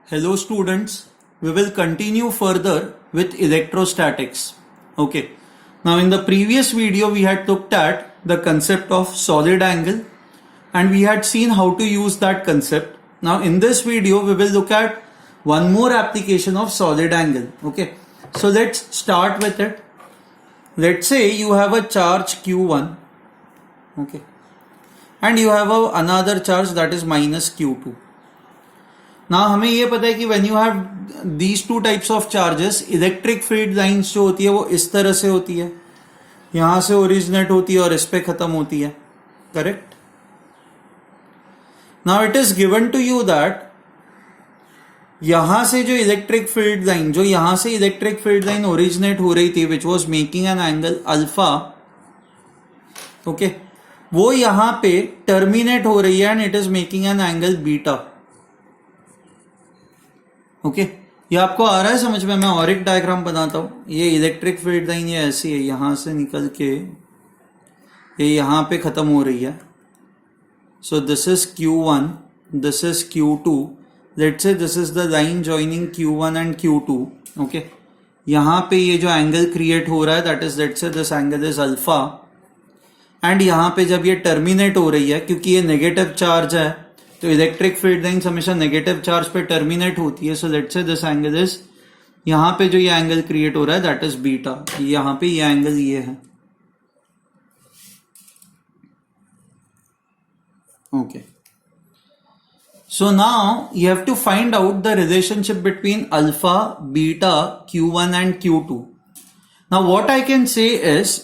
Hello students, we will continue further with electrostatics. Okay, now in the previous video we had looked at the concept of solid angle and we had seen how to use that concept. Now in this video we will look at one more application of solid angle. Okay, so let's start with it. Let's say you have a charge q1, okay, and you have another charge that is minus q2. ना हमें ये पता है कि when you have these two types of charges, electric field lines जो होती है वो इस तरह से होती है, यहां से ओरिजिनेट होती है और इस पे खत्म होती है. Correct. Now it is given to you that यहां से जो इलेक्ट्रिक फील्ड लाइन, जो यहां से इलेक्ट्रिक फील्ड लाइन ओरिजिनेट हो रही थी which was making an angle alpha, okay, वो यहां पे टर्मिनेट हो रही है and it is making an angle beta. Okay, ये आपको आ रहा है समझ में? मैं और एक डायग्राम बनाता हूं. ये इलेक्ट्रिक फील्ड लाइन ये ऐसी है, यहां से निकल के ये यहां पे खत्म हो रही है. So this is Q1, this is Q2. Let's say this is the line joining Q1 and Q2. Okay, यहां पे ये जो एंगल क्रिएट हो रहा है that is, let's say this angle is alpha, and यहां पे जब ये टर्मिनेट हो रही है, क्योंकि ये नेगेटिव चार्ज है तो इलेक्ट्रिक फील्ड लाइंस हमेशा नेगेटिव चार्ज पे टर्मिनेट होती है. So let's say this angle is, यहां पे जो ये एंगल क्रिएट हो रहा है दैट इज बीटा. यहां पे ये एंगल ये है. Okay, so now you have to find out the relationship between alpha, beta, Q1 and Q2. Now what I can say is,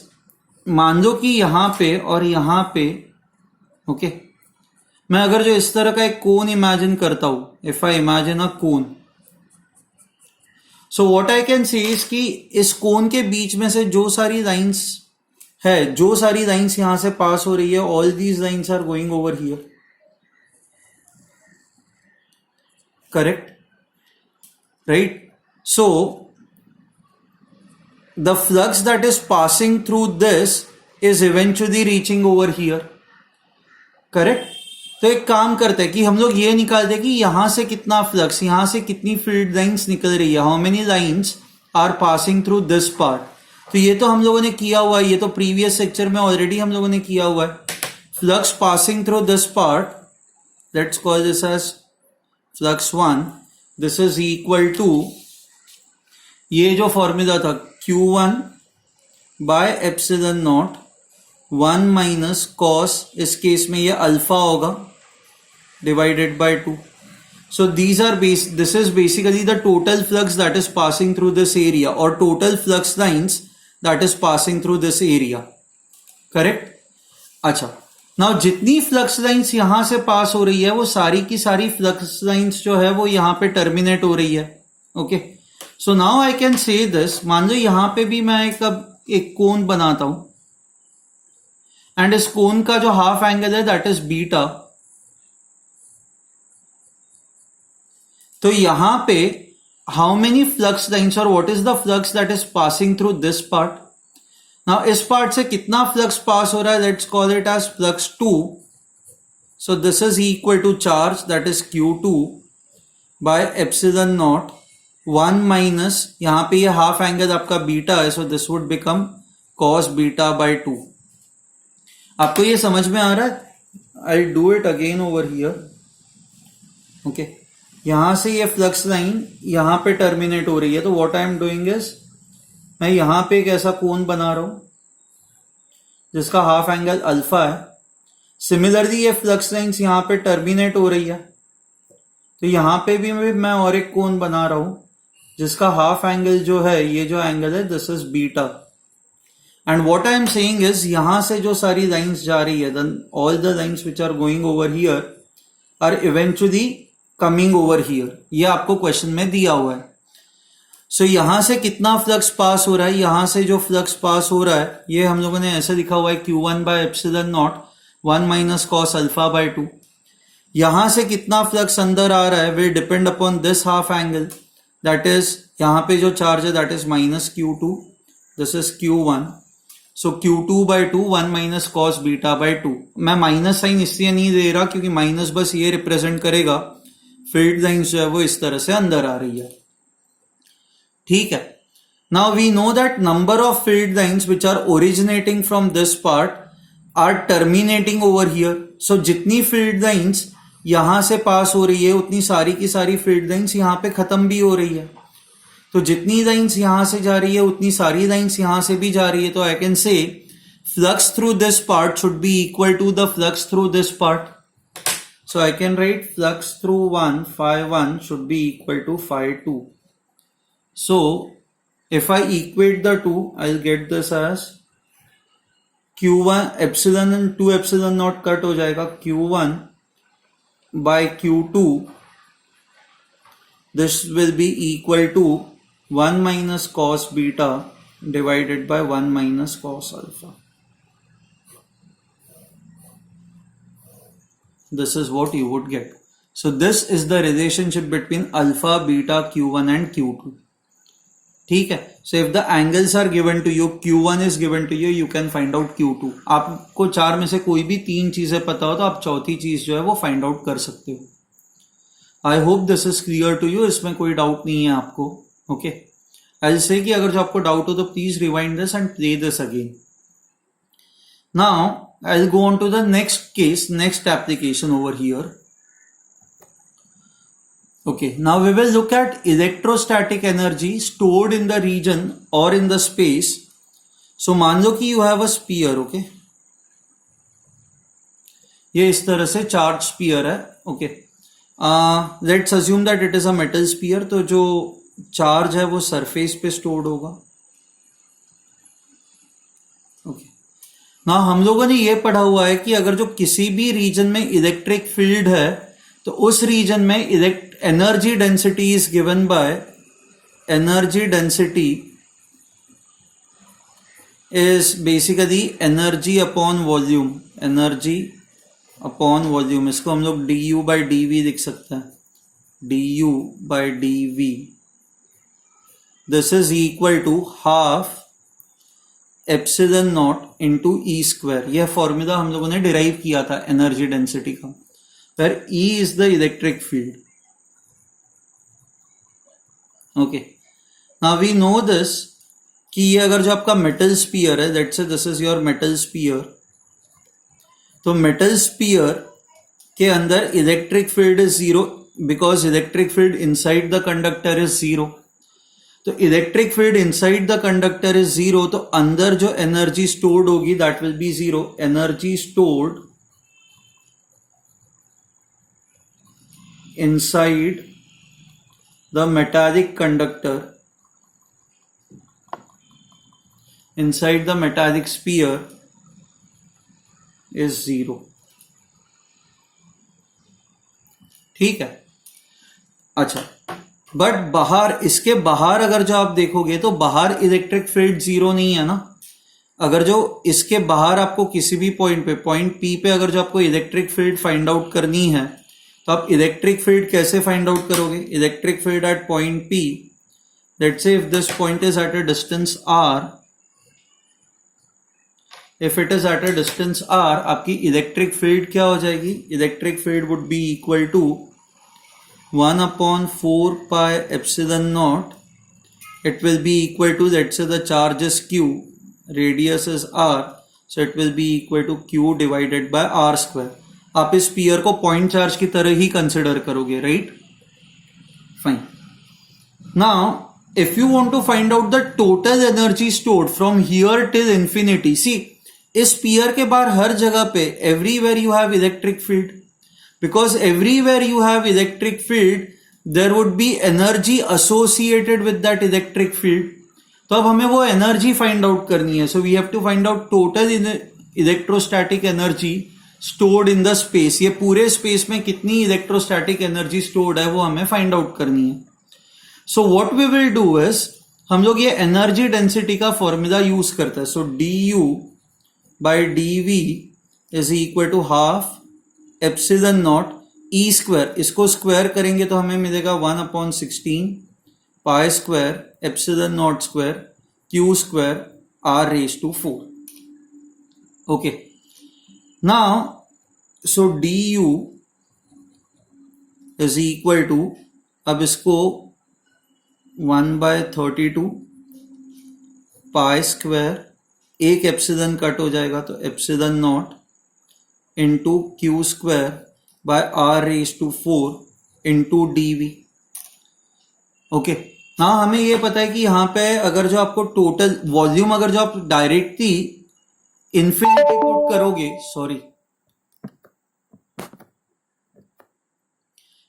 मान लो कि यहां पे और यहां पे, ओके, मैं अगर जो इस तरह का एक कोन इमेजिन करता हूं, if I imagine a cone, so what I can say is कि इस कोन के बीच में से जो सारी लाइंस है, जो सारी लाइंस यहां से पास हो रही है, all these lines are going over here. Correct, right? So the flux that is passing through this is eventually reaching over here. Correct. तो एक काम करते हैं कि हम लोग ये निकालते हैं कि यहां से कितना फ्लक्स, यहां से कितनी फील्ड लाइंस निकल रही है, how many lines are passing through this part. तो ये तो हम लोगों ने किया हुआ है, ये तो प्रीवियस लेक्चर में ऑलरेडी हम लोगों ने किया हुआ है. Flux passing through this part, let's call this as flux 1. This is equal to, ये जो फॉर्मूला था Q1 by epsilon not 1 minus cos, इस केस में ये अल्फा होगा, divided by 2. So these are this is basically the total flux that is passing through this area, or total flux lines that is passing through this area. Correct? अच्छा, now जितनी flux lines यहां से पास हो रही है वो सारी की सारी फ्लक्स लाइंस जो है वो यहां पे टर्मिनेट हो रही है. Okay, so now I can से दिस, मान लो यहां पे भी मैं एक कोन बनाता हूं एंड इस कोन का जो हाफ एंगल है दैट इज बीटा. तो यहां पे हाउ मेनी फ्लक्स लाइंस, और what is the flux that is passing through this part. Now इस पार्ट से कितना फ्लक्स पास हो रहा है, let's call it as flux 2. So this is equal to charge that is Q2 by epsilon not 1 minus, यहां पे ये half angle आपका बीटा है, so this would become cos beta by 2. आपको ये समझ में आ रहा है? I do it again over here. Okay, यहां से ये फ्लक्स लाइन यहां पे टर्मिनेट हो रही है, तो what I am doing is, मैं यहां पे एक ऐसा कोन बना रहा हूं जिसका हाफ एंगल अल्फा है. सिमिलरली ये फ्लक्स लाइंस यहां पे टर्मिनेट हो रही है, तो यहां पे भी मैं और एक कोन बना रहा हूं जिसका हाफ एंगल जो है, ये जो एंगल है this is beta. And what I am saying is, यहां से जो सारी लाइंस जा रही है, then all the lines which are going over here are eventually coming over here. ये आपको क्वेश्चन में दिया हुआ है. सो यहां से कितना फ्लक्स पास हो रहा है, यहां से जो फ्लक्स पास हो रहा है ये हम लोगों ने ऐसे लिखा हुआ है Q1 by epsilon not 1 minus cos alpha by 2. यहां से कितना फ्लक्स अंदर आ रहा है will depend upon this half angle, that is यहां पे जो चार्ज है that is minus Q2, this is Q1. So Q2 by 2 1 minus cos beta by 2. मैं माइनस साइन इसलिए नहीं दे रहा क्योंकि माइनस बस ये रिप्रेजेंट करेगा फील्ड लाइंस जो है वो इस तरह से अंदर आ रही है, ठीक है। Now we know that number of field lines which are originating from this part are terminating over here. So जितनी फील्ड लाइंस यहां से पास हो रही है उतनी सारी की सारी फील्ड लाइंस यहां पे खत्म भी हो रही है। तो जितनी लाइंस यहां से जा रही है उतनी सारी लाइंस यहां से भी जा रही है। तो आई कैन से flux through this part should be equal to the flux through this part. So I can write flux through phi 1 should be equal to phi 2. So if I equate the two, I'll get this as q1 epsilon and 2 epsilon naught cut हो जाएगा q1 by q2. This will be equal to 1 minus cos beta divided by 1 minus cos alpha. This is what you would get. So this is the relationship between alpha, beta, q1 and q2. ठीक है. So if the angles are given to you, q1 is given to you, you can find out q2. आपको चार में से कोई भी तीन चीजें पता हो तो आप चौथी चीज जो है वो फाइंड आउट कर सकते हो. I hope this is clear to you. इसमें कोई डाउट नहीं है आपको. ओके, आई से कि अगर जो आपको डाउट हो तो please rewind this and play this again. Now I'll go on to the next case, next application over here. Okay, now we will look at electrostatic energy stored in the region or in the space. So मान लो कि you have a sphere, okay? ये इस तरह से charged sphere है, okay? Let's assume that it is a metal sphere. तो जो charge है वो surface पे stored होगा. Okay. ना हम लोगों ने ये पढ़ा हुआ है कि अगर जो किसी भी रीजन में इलेक्ट्रिक फील्ड है तो उस रीजन में energy density is given by energy density is basically energy upon volume. Energy upon volume, इसको हम लोग du by dv लिख सकते हैं. du by dv, this is equal to half epsilon naught into E square. यह formula हम लोगों ने डिराइव किया था एनर्जी डेंसिटी का, where E is the electric field. Okay, now we know this कि ये अगर जो आपका मेटल स्पीयर है, let's say this is your metal sphere, तो मेटल स्पीयर के अंदर electric field is zero because electric field inside the conductor is zero. तो electric field inside the conductor is zero, तो अंदर जो एनर्जी स्टोर्ड होगी that will be zero. Energy stored inside the metallic conductor, inside the metallic sphere is zero. ठीक है. अच्छा, but बाहर, इसके बाहर अगर जो आप देखोगे तो बाहर इलेक्ट्रिक फील्ड जीरो नहीं है ना. अगर जो इसके बाहर आपको किसी भी पॉइंट पे, पॉइंट पी पे अगर जो आपको इलेक्ट्रिक फील्ड फाइंड आउट करनी है तो आप इलेक्ट्रिक फील्ड कैसे फाइंड आउट करोगे? Electric field at point P, let's say if this point is at a distance R, if it is at a distance R, आपकी इलेक्ट्रिक फील्ड क्या हो जाएगी? Electric field would be equal to 1 upon 4 pi epsilon naught. It will be equal to, let's say the charge is q, radius is r, so it will be equal to q divided by r square. आप इस spear को point charge की तरह ही consider करोगे, right? Fine. Now if you want to find out the total energy stored from here till infinity, see, इस spear के बाहर हर जगह पे everywhere you have electric field. Because everywhere you have electric field, there would be energy associated with that electric field. तो अब हमें वो energy find out करनी है. So we have to find out total electrostatic energy stored in the space. ये पूरे space में कितनी इलेक्ट्रोस्टैटिक एनर्जी स्टोर्ड है वो हमें फाइंड आउट करनी है. So what we will do is, हम लोग ये एनर्जी डेंसिटी का फॉर्मूला यूज करते हैं. So du by dv is equal to half epsilon naught E square. इसको स्क्वायर करेंगे तो हमें मिलेगा 1 upon 16 pi square epsilon naught square Q square R raise to 4. Okay, now so du is equal to, अब इसको 1/32 pi square, एक epsilon cut हो जाएगा तो epsilon naught into Q square by R raise to 4 into D V. Okay, हाँ हमें ये पता है कि यहाँ पे अगर जो आपको टोटल वॉल्यूम, अगर जो आप डायरेक्टली इन्फिनिटी पुट करोगे, sorry,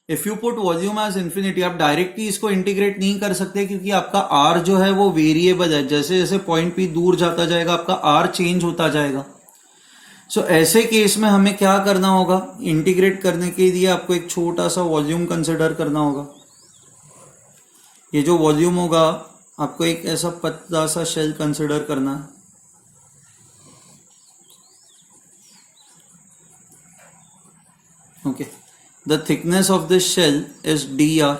if you put volume as infinity, आप डायरेक्टली इसको इंटीग्रेट नहीं कर सकते क्योंकि आपका आर जो है वो वेरिएबल है। जैसे जैसे पॉइंट पी दूर जाता जाएगा आपका आर चेंज होता जाएगा। सो ऐसे केस में हमें क्या करना होगा, इंटीग्रेट करने के लिए आपको एक छोटा सा वॉल्यूम कंसिडर करना होगा। ये जो वॉल्यूम होगा आपको एक ऐसा पतला सा शेल कंसिडर करना है। Okay, the thickness of this shell is dr.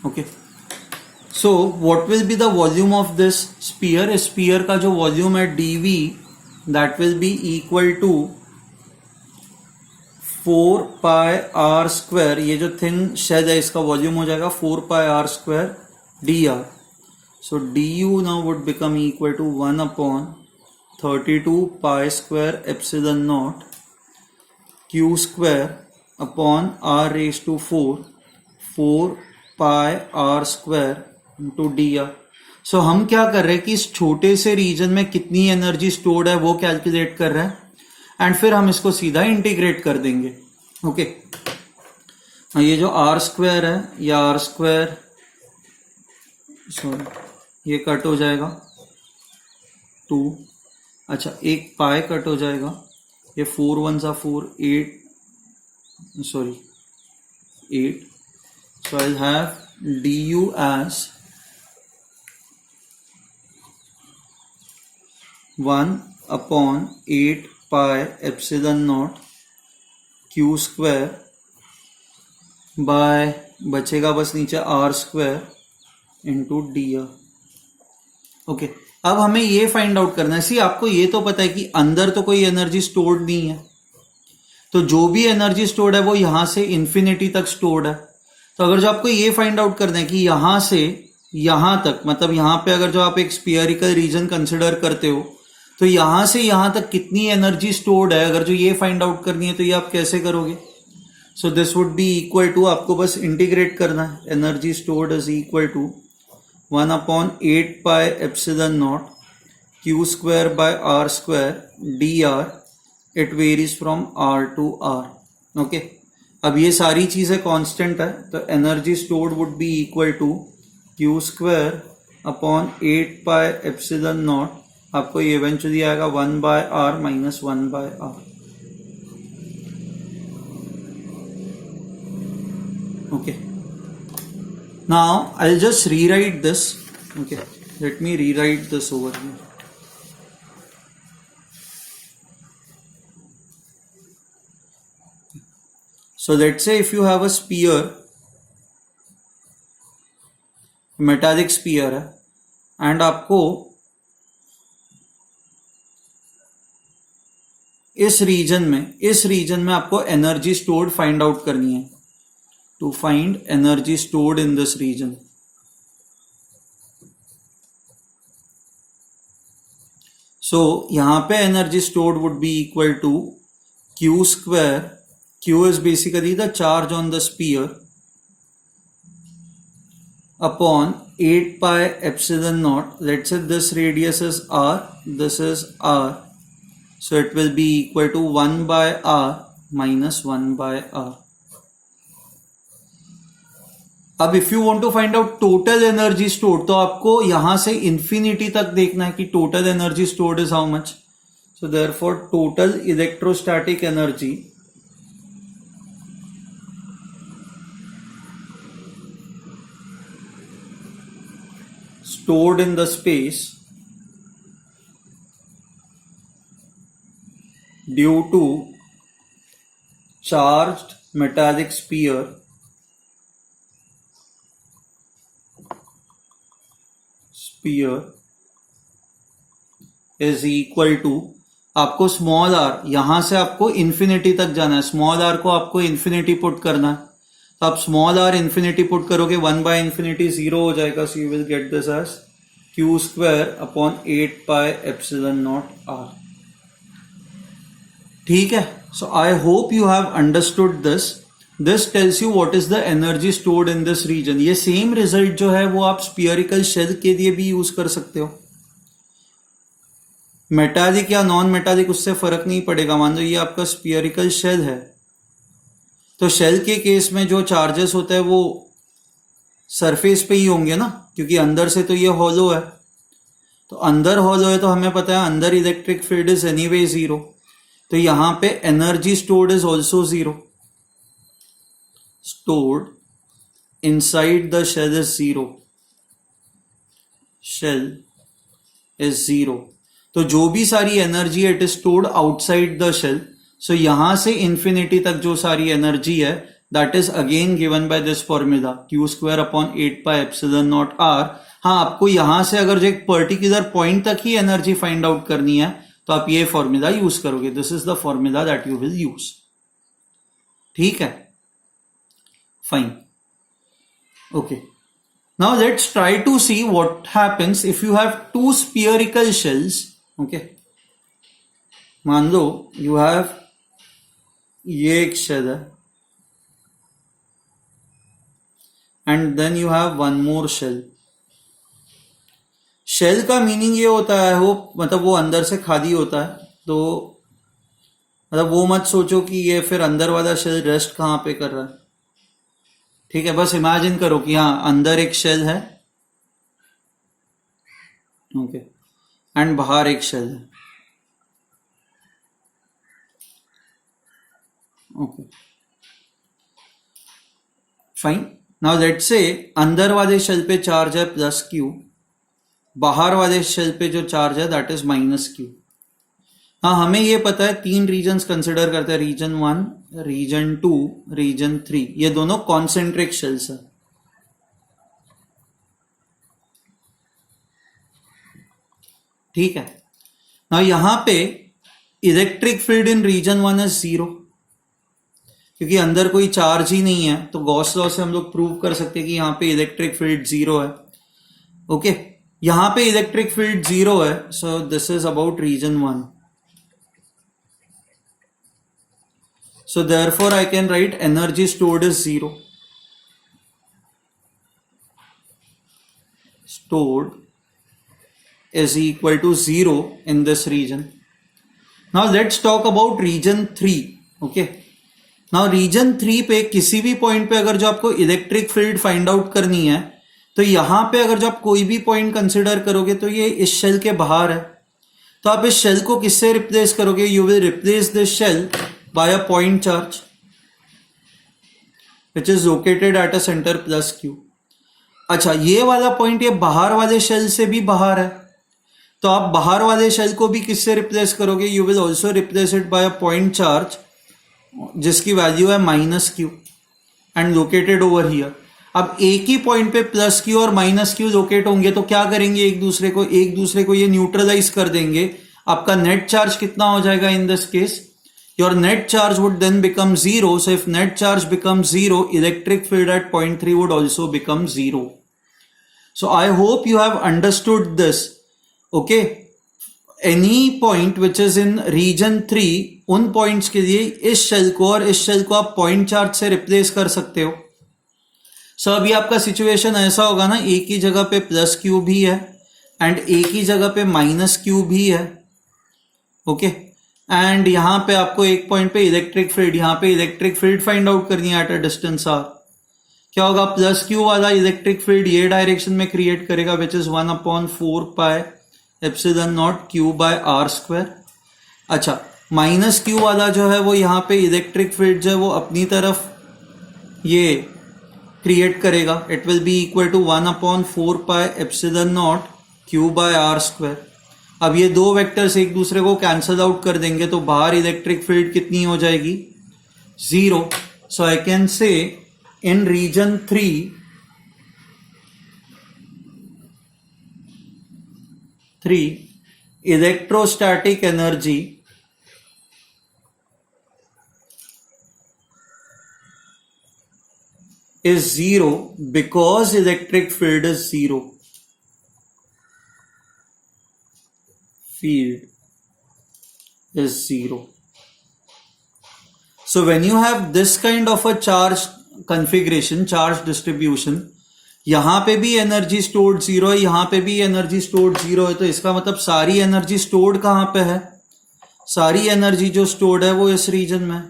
Okay, so what will be the volume of this sphere? इस sphere का जो volume है dv, that will be equal to 4 pi r square, ये जो thin shell है इसका volume हो जाएगा 4 pi r square dr. So du now would become equal to 1/32 pi square epsilon naught q square upon r raised to 4 pi r square into dr. सो हम क्या कर रहे हैं कि इस छोटे से रीजन में कितनी एनर्जी स्टोर्ड है वो कैलकुलेट कर रहे हैं एंड फिर हम इसको सीधा इंटीग्रेट कर देंगे। ओके, ये जो आर स्क्वायर है, या आर स्क्वायर, सॉरी ये कट हो जाएगा 2, अच्छा एक पाई कट हो जाएगा, ये 4 1 सा 4, 8, sorry 8. So I'll have du as 1/8 pi epsilon naught q square by, बचेगा बस नीचे R square into D R. Okay, अब हमें ये फाइंड आउट करना है, सी आपको ये तो पता है कि अंदर तो कोई एनर्जी स्टोर्ड नहीं है, तो जो भी एनर्जी स्टोर्ड है वो यहां से इंफिनिटी तक स्टोर्ड है। तो अगर जो आपको ये फाइंड आउट करना है कि यहां से यहां तक, मतलब यहां पे अगर जो आप एक स्फीयरिकल रीजन कंसिडर करते हो तो यहां से यहां तक कितनी एनर्जी स्टोर्ड है, अगर जो ये फाइंड आउट करनी है तो ये आप कैसे करोगे? So this would be equal to, आपको बस इंटीग्रेट करना है, energy stored is equal to 1/8 pi epsilon naught q square by r square dr. It varies from r to r. Okay, अब ये सारी चीजें कांस्टेंट है तो energy stored would be equal to q square upon 8 pi epsilon naught, आपको ये eventually आएगा 1/r minus 1/r. Okay, now I'll just rewrite this. Okay, let me rewrite this over here. So let's say if you have a sphere, metallic sphere है, and आपको इस region में आपको energy stored find out करनी है, to find energy stored in this region. So यहां पे energy stored would be equal to q square. Q is basically the charge on the sphere upon 8 pi epsilon naught. Let's say this radius is r, this is r, so it will be equal to 1/r minus 1/r. अब if you want to find out total energy stored, तो आपको यहां से infinity तक देखना है कि total energy stored is how much. So therefore total electrostatic energy stored in the space due to charged metallic sphere is equal to, आपको small are यहां से आपको इन्फिनिटी तक जाना है, स्मॉल आर को आपको इन्फिनिटी पुट करना है, तो आप स्मॉल आर इन्फिनिटी पुट करोगे 1/infinity 0 हो जाएगा, so you will get this as q²/8πε0r। ठीक है, so I hope you have understood this. This tells you what is the energy stored in this region. ये सेम रिजल्ट जो है वो आप स्फीयरिकल शेल के लिए भी यूज कर सकते हो। मेटालिक या नॉन मेटालिक उससे फर्क नहीं पड़ेगा। मान लो ये आपका स्फीयरिकल शेल है, तो शेल के केस में जो चार्जेस होते हैं वो सरफेस पे ही होंगे ना, क्योंकि अंदर से तो ये हॉलो है। तो अंदर हॉलो है तो हमें पता है अंदर इलेक्ट्रिक फील्ड इज एनीवे 0, तो यहां पे energy stored is also 0। Stored inside the shell is 0, shell is 0। तो जो भी सारी energy it is stored outside the shell. So यहां से इंफिनिटी तक जो सारी एनर्जी है that is again given by this formula q²/8πε0r। हाँ, आपको यहां से अगर जो एक पर्टिकुलर पॉइंट तक ही एनर्जी फाइंड आउट करनी है तो आप ये फॉर्मूला यूज करोगे। This is the formula that you will use. ठीक है, fine, okay. Now let's try to see what happens if you have two spherical shells. Okay, मान लो यू हैव ये एक शेल है and then you have one more shell. Shell का meaning ये होता है वो अंदर से खाली होता है, तो मतलब वो मत सोचो कि ये फिर अंदर वाला शेल रेस्ट कहां पे कर रहा है। ठीक है, बस इमेजिन करो कि हाँ अंदर एक शेल है, ओके, एंड बाहर एक शेल है, okay, fine. Now let's say अंदर वाले शेल पे चार्ज है +q, बाहर वाले शेल पे जो चार्ज है दैट इज -q। हाँ, हमें ये पता है 3 रीजन्स कंसिडर करते हैं, रीजन 1, रीजन 2, रीजन 3। ये दोनों कॉन्सेंट्रिक शेल्स है। ठीक है, ना यहां पे electric field in region 1 is 0, क्योंकि अंदर कोई चार्ज ही नहीं है। तो गॉस लॉ से हम लोग प्रूव कर सकते हैं कि यहां पे इलेक्ट्रिक फील्ड 0 है। ओके, यहां पे इलेक्ट्रिक फील्ड 0 है, so this is about region 1। So therefore I can write energy stored is 0. Stored is equal to 0 in this region. Now let's talk about region 3. Okay. Now region 3 पे किसी भी point पे अगर जो आपको electric field find out करनी है, तो यहां पे अगर जो आप कोई भी पॉइंट कंसिडर करोगे तो ये इस शेल के बाहर है। तो आप इस शेल को किससे रिप्लेस करोगे? You will replace this shell by a point charge which is located at a center +q। अच्छा, ये वाला पॉइंट ये बाहर वाले शेल से भी बाहर है, तो आप बाहर वाले शेल को भी किससे रिप्लेस करोगे? You will also replace it by a point charge जिसकी वैल्यू है -q and located over here. अब एक ही पॉइंट पे +q और -q लोकेट होंगे तो क्या करेंगे? एक दूसरे को ये न्यूट्रलाइज कर देंगे। आपका नेट चार्ज कितना हो जाएगा इन this case? Your net charge would then become 0. So if net charge becomes 0, electric field at point 3 would also become 0. So I hope you have understood this. Okay. Any point which is in region 3, उन points के लिए इस shell को और इस shell को आप point charge से replace कर सकते हो। So अभी आपका situation ऐसा होगा ना, एक ही जगह पे +q भी है एंड एक ही जगह पे -q भी है। ओके, एंड यहां पे आपको एक पॉइंट पे इलेक्ट्रिक फील्ड, यहां पे इलेक्ट्रिक फील्ड फाइंड आउट करनी है एट अ डिस्टेंस r। क्या होगा? +q वाला इलेक्ट्रिक फील्ड ये डायरेक्शन में क्रिएट करेगा विच इज 1/4πε0 q/r²। अच्छा, -q वाला जो है वो यहाँ पे इलेक्ट्रिक फील्ड जो है वो अपनी तरफ ये क्रिएट करेगा। It will be equal to 1/4πε0 q/r²। अब ये दो वेक्टर्स एक दूसरे को कैंसल आउट कर देंगे तो बाहर इलेक्ट्रिक फील्ड कितनी हो जाएगी? 0। सो I can say in region 3 electrostatic energy is zero because electric field is zero. Field is zero. So when you have this kind of a charge configuration, charge distribution, यहां पे भी energy stored zero है, यहां पे भी energy stored zero है, तो इसका मतलब सारी एनर्जी स्टोर्ड कहां पे है? सारी एनर्जी जो स्टोर्ड है वो इस रीजन में।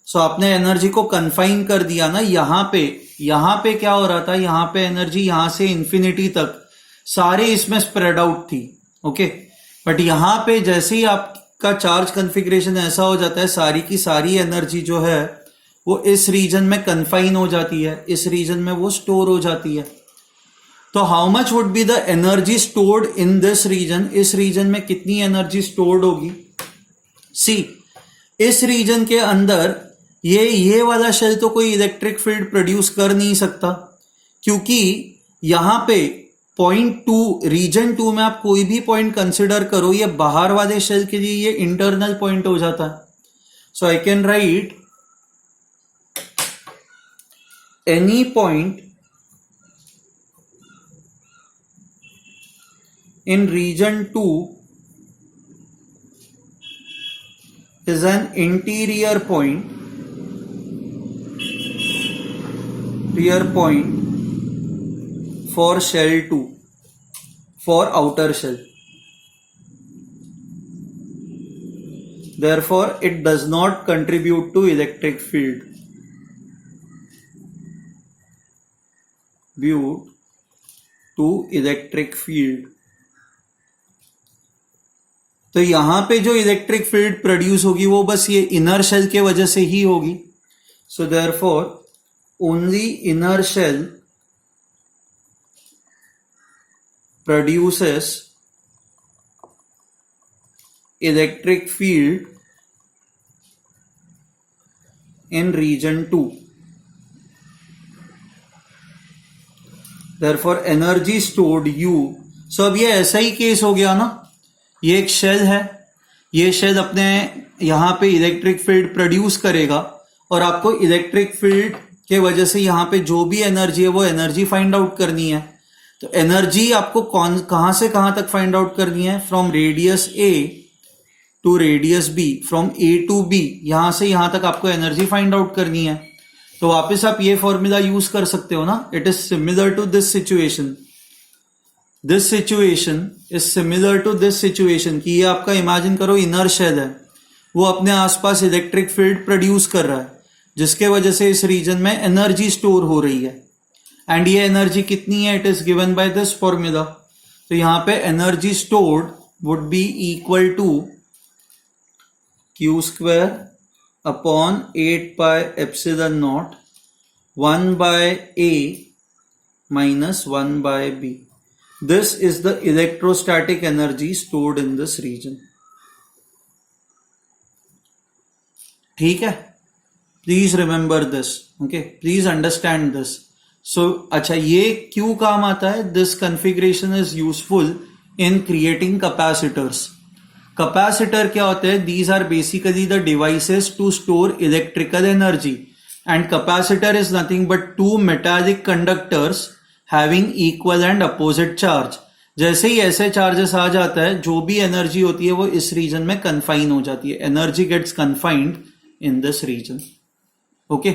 सो आपने एनर्जी को कन्फाइन कर दिया ना यहां पे क्या हो रहा था? यहां पे एनर्जी यहां से इंफिनिटी तक सारे इसमें स्प्रेड आउट थी, ओके। बट यहां पे जैसे ही आपका चार्ज कन्फिग्रेशन ऐसा हो जाता है, सारी की सारी एनर्जी जो है वो इस रीजन में कन्फाइन हो जाती है, इस रीजन में वो स्टोर हो जाती है। तो how much would be the energy stored in this region? इस रीजन में कितनी एनर्जी स्टोर्ड होगी? सी, इस रीजन के अंदर ये वाला शेल तो कोई इलेक्ट्रिक फील्ड प्रोड्यूस कर नहीं सकता, क्योंकि यहां पे पॉइंट 2, रीजन 2 में आप कोई भी पॉइंट कंसिडर करो, ये बाहर वाले शेल के लिए ये इंटरनल पॉइंट हो जाता है। So I can write any point in region 2 is an interior point for shell 2, for outer shell. Therefore it does not contribute to electric field. to electric field. तो यहां पे जो इलेक्ट्रिक फील्ड प्रोड्यूस होगी वो बस ये inner shell के वजह से ही होगी। So therefore only inner shell produces electric field in region 2। Therefore energy stored U। So अब ये ऐसा ही केस हो गया ना, ये एक शेल है, ये शेल अपने यहां पे इलेक्ट्रिक फील्ड प्रोड्यूस करेगा और आपको इलेक्ट्रिक फील्ड के वजह से यहां पे जो भी एनर्जी है वो एनर्जी फाइंड आउट करनी है। तो एनर्जी आपको कहां से कहां तक फाइंड आउट करनी है? From radius A to radius B, from A to B, यहां से यहां तक आपको एनर्जी फाइंड आउट करनी है। तो वापस आप ये फॉर्मूला यूज कर सकते हो ना, it is similar to this situation. This situation is similar to this situation कि ये आपका इमेजिन करो इनर शेल है, वो अपने आसपास इलेक्ट्रिक फील्ड प्रोड्यूस कर रहा है, जिसके वजह से इस रीजन में एनर्जी स्टोर हो रही है। एंड ये एनर्जी कितनी है? It is given by this formula. तो यहां पे energy stored would be equal to Q square upon 8 pi epsilon naught 1 by A minus 1 by B. This is the electrostatic energy stored in this region. ठीक है? Please remember this. Okay? Please understand this. So, अच्छा ये क्यों काम आता है? This configuration is useful in creating capacitors. Capacitor क्या होते हैं? These are basically the devices to store electrical energy, and capacitor is nothing but two metallic conductors having equal and opposite charge. जैसे ही ऐसे चार्जेस आ जाता है, जो भी एनर्जी होती है वो इस रीजन में कन्फाइन हो जाती है। Energy gets confined in this region, okay.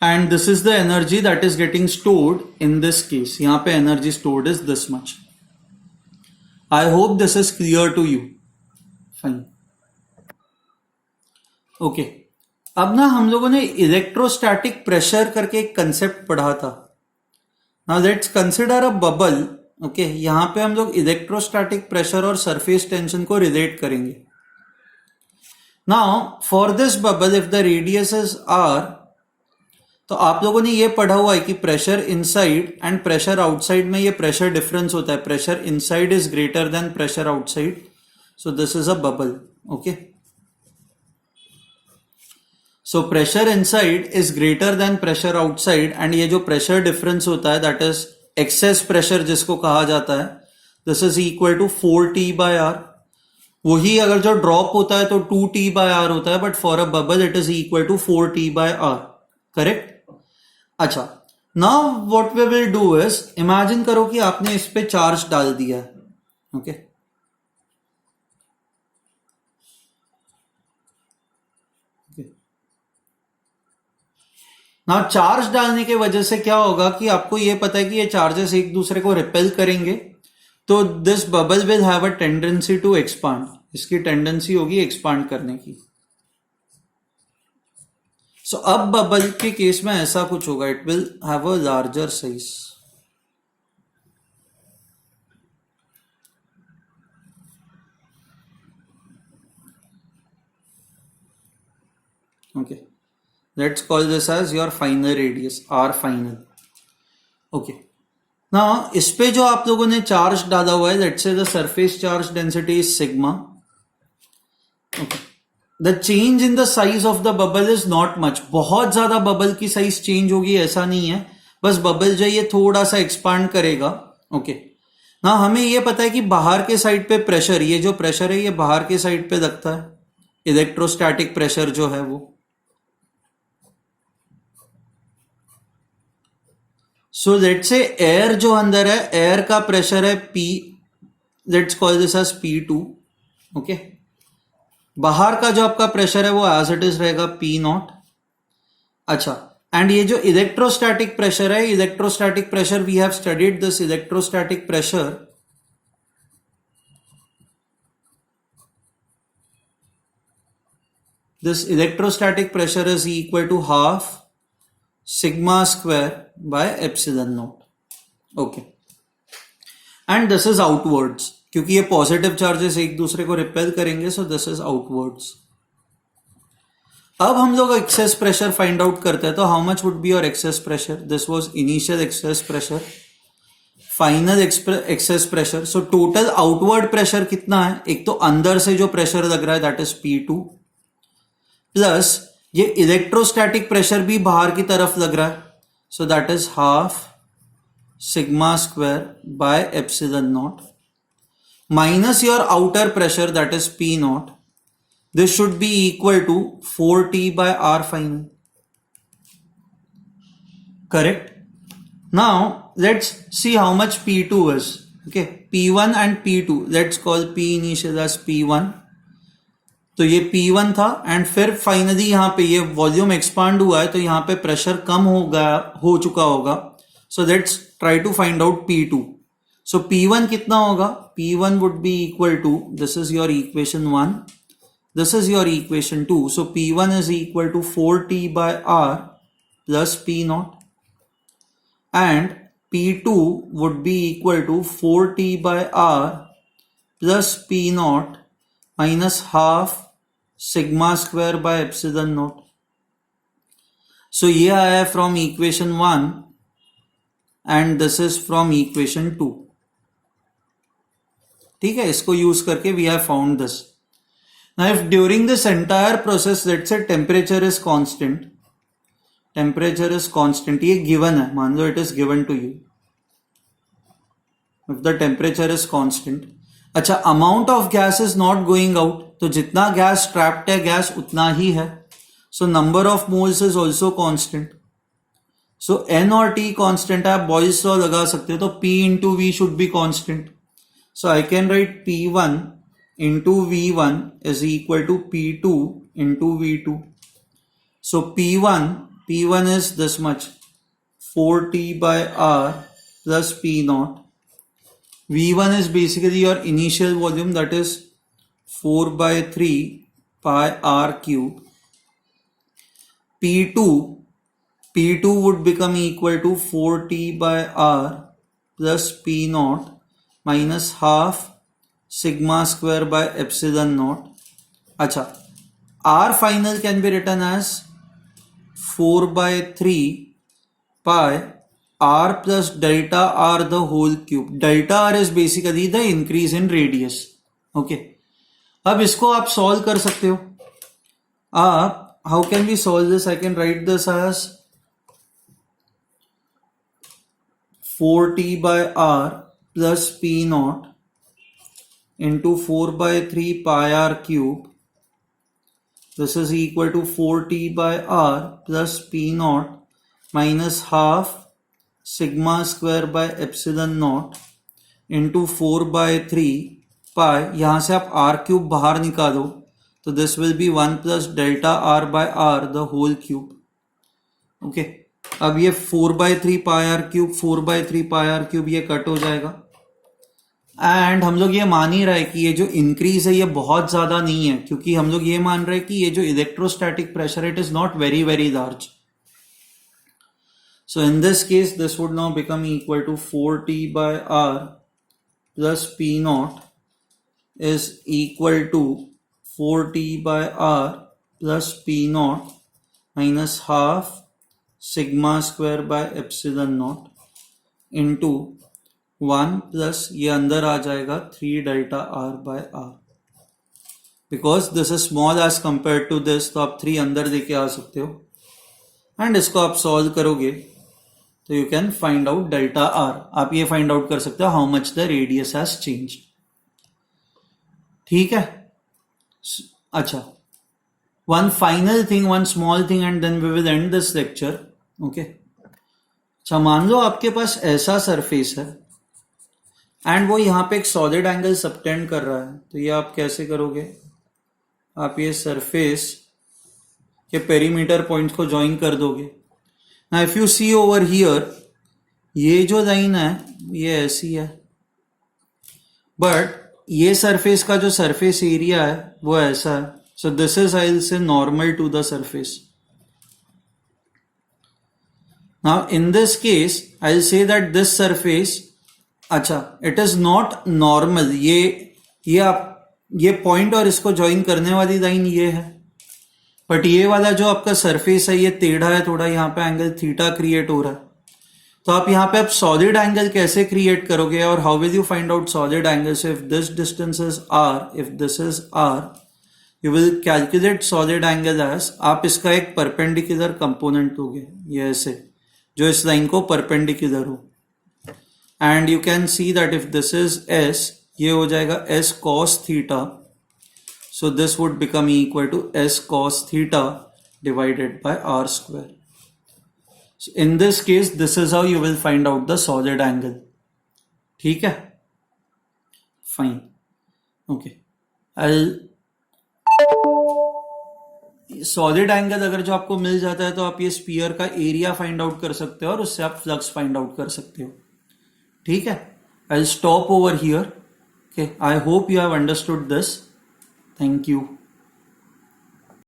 And this is the energy that is getting stored in this case. यहां पे energy stored is this much. I hope this is clear to you. Fine. Okay. अब ना हम लोगों ने electrostatic pressure करके एक concept पढ़ा था। Now let's consider a bubble. Okay. यहां पे हम लोग इलेक्ट्रोस्टैटिक प्रेशर और सरफेस टेंशन को रिलेट करेंगे। Now for this bubble, if the radius is R, तो आप लोगों ने ये पढ़ा हुआ है कि pressure inside and pressure outside में ये प्रेशर डिफरेंस होता है। Pressure inside is greater than pressure outside, so this is a bubble, okay. So pressure inside is greater than pressure outside, and ये जो प्रेशर डिफरेंस होता है that is excess pressure जिसको कहा जाता है, this is equal to 4T/R। वही अगर जो ड्रॉप होता है तो 2T/R होता है, but for a bubble it is equal to 4T/R। Correct. अच्छा, now what we will do is, imagine करो कि आपने इस पे चार्ज डाल दिया है, ओके नाउ चार्ज डालने के वजह से क्या होगा कि आपको ये पता है कि ये चार्जेस एक दूसरे को रिपेल करेंगे, तो this bubble will have a tendency to expand, इसकी टेंडेंसी होगी एक्सपांड करने की। सो अब बबल के केस में ऐसा कुछ होगा, it will have a larger size. Okay, let's call this as your final radius, R final. Okay, ना इस पे जो आप लोगों ने चार्ज डाला हुआ है, लेट्स से the surface charge density is sigma. Okay, the change in the size of the bubble is not much, बहुत ज्यादा बबल की साइज चेंज होगी ऐसा नहीं है, बस बबल जो ये थोड़ा सा एक्सपांड करेगा। ओके, ना हमें ये पता है कि बाहर के साइड पे प्रेशर, ये जो प्रेशर है ये बाहर के साइड पे लगता है, इलेक्ट्रोस्टैटिक प्रेशर जो है वो। सो लेट्स से एयर जो अंदर है, एयर का प्रेशर है P, let's call this as P2। Okay, बाहर का जो आपका प्रेशर है वो एज इट इज रहेगा P0। अच्छा, एंड ये जो इलेक्ट्रोस्टैटिक प्रेशर है, electrostatic pressure we have studied this electrostatic pressure, this electrostatic pressure is equal to half sigma square by epsilon naught. Okay, and this is outwards, क्योंकि ये positive charges एक दूसरे को repel करेंगे, सो this is outwards. अब हम लोग excess pressure find out करते हैं, तो how much would be your excess pressure? This was initial excess pressure, final excess pressure. So total outward pressure कितना है? एक तो अंदर से जो प्रेशर लग रहा है दैट इज P2, प्लस ये इलेक्ट्रोस्टैटिक प्रेशर भी बाहर की तरफ लग रहा है, so that is half sigma square by epsilon naught minus your outer pressure that is P naught. This should be equal to 4T by R final, correct. Now let's see how much P2 is. Okay, P1 and P2, let's call P initial as P1, तो ये P1 था, and फिर finally यहां पे ये volume expand हुआ है, तो यहां पे प्रेशर कम हो चुका होगा। So let's try to find out P2। So P1 कितना होगा? P1 would be equal to, this is your equation 1, this is your equation 2, so P1 is equal to 4T by R plus P naught, and P2 would be equal to 4T by R plus P naught minus half sigma square by epsilon naught. So ये आया है from equation 1 and this is from equation 2. ठीक है, इसको use करके we have found this. Now if during this entire process let's say temperature is constant, temperature is constant, ये given है, मान लो it is given to you, if the temperature is constant. अच्छा, amount of gas is not going out, तो जितना gas trapped है gas उतना ही है, so number of moles is also constant. So N और T कांस्टेंट है, आप बॉयल्स लॉ लगा सकते हो, तो P into V should be constant. So I can write P1 into V1 is equal to P2 into V2। So P1 is this much, 4T by R plus P naught. V1 is basically your initial volume, that is 4 by 3 pi R cube. P2 would become equal to 4T by R plus P naught minus half sigma square by epsilon naught. अच्छा, R final can be written as 4 by 3 pi R plus delta R the whole cube. Delta R is basically the increase in radius. Okay. अब इसको आप solve कर सकते हो। आप, how can we solve this? I can write this as 4T by R plus P naught into 4 by 3 pi R cube this is equal to 4t by r plus p naught minus half sigma square by epsilon naught into 4 by 3 pi. यहां से आप r cube बाहर निकालो तो this will be 1 plus delta r by r the whole cube. Okay अब ये 4 by 3 pi r cube 4 by 3 pi r cube ये cut हो जाएगा. एंड हम लोग ये मान ही रहे कि ये जो इंक्रीज है ये बहुत ज्यादा नहीं है, क्योंकि हम लोग ये मान रहे कि ये जो electrostatic pressure it is not very very large. So in this case this would now become equal to 4t by r plus p naught is equal to 4t by r plus p naught minus half sigma square by epsilon naught into 1 plus ये अंदर आ जाएगा 3 delta r by r. Because this is small as compare to this, तो आप 3 अंदर देके आ सकते हो एंड इसको आप सॉल्व करोगे तो you can find out delta r. आप ये फाइंड आउट कर सकते हो how much the radius has change. ठीक है. अच्छा, one final thing, one small thing and then we will end this lecture. Okay, अच्छा मान लो आपके पास ऐसा सरफेस है एंड वो यहाँ पे एक सॉलिड एंगल सबटेंड कर रहा है, तो ये आप कैसे करोगे? आप ये सरफेस के पेरीमीटर पॉइंट्स को ज्वाइन कर दोगे. Now if you see over here, ये जो लाइन है ये ऐसी है, बट ये सरफेस का जो सरफेस एरिया है वो ऐसा है. So this is I will say normal to the surface. Now in this case I will say that this surface, अच्छा इट इज नॉट नॉर्मल. ये पॉइंट और इसको ज्वाइन करने वाली लाइन ये है, बट ये वाला जो आपका सरफेस है ये टेढ़ा है थोड़ा, यहाँ पे एंगल थीटा क्रिएट हो रहा है. तो आप यहाँ पे आप सॉलिड एंगल कैसे क्रिएट करोगे और how will you find out solid angle? So if this distance is r, if this is r, you will calculate solid angle as, आप इसका एक परपेंडिकुलर कंपोनेंट लोगे ये ऐसे, जो इस लाइन को परपेंडिकुलर हो. And you can see that if this is s, ये हो जाएगा s cos theta. So this would become equal to s cos theta divided by r square. So in this case, this is how you will find out the solid angle. ठीक है? Fine. Okay. Solid angle अगर जो आपको मिल जाता है तो आप ये स्फीयर का एरिया फाइंड आउट कर सकते हो और उससे आप फ्लक्स फाइंड आउट कर सकते हो. ठीक है. I'll stop over here. Okay. I hope you have understood this. Thank you.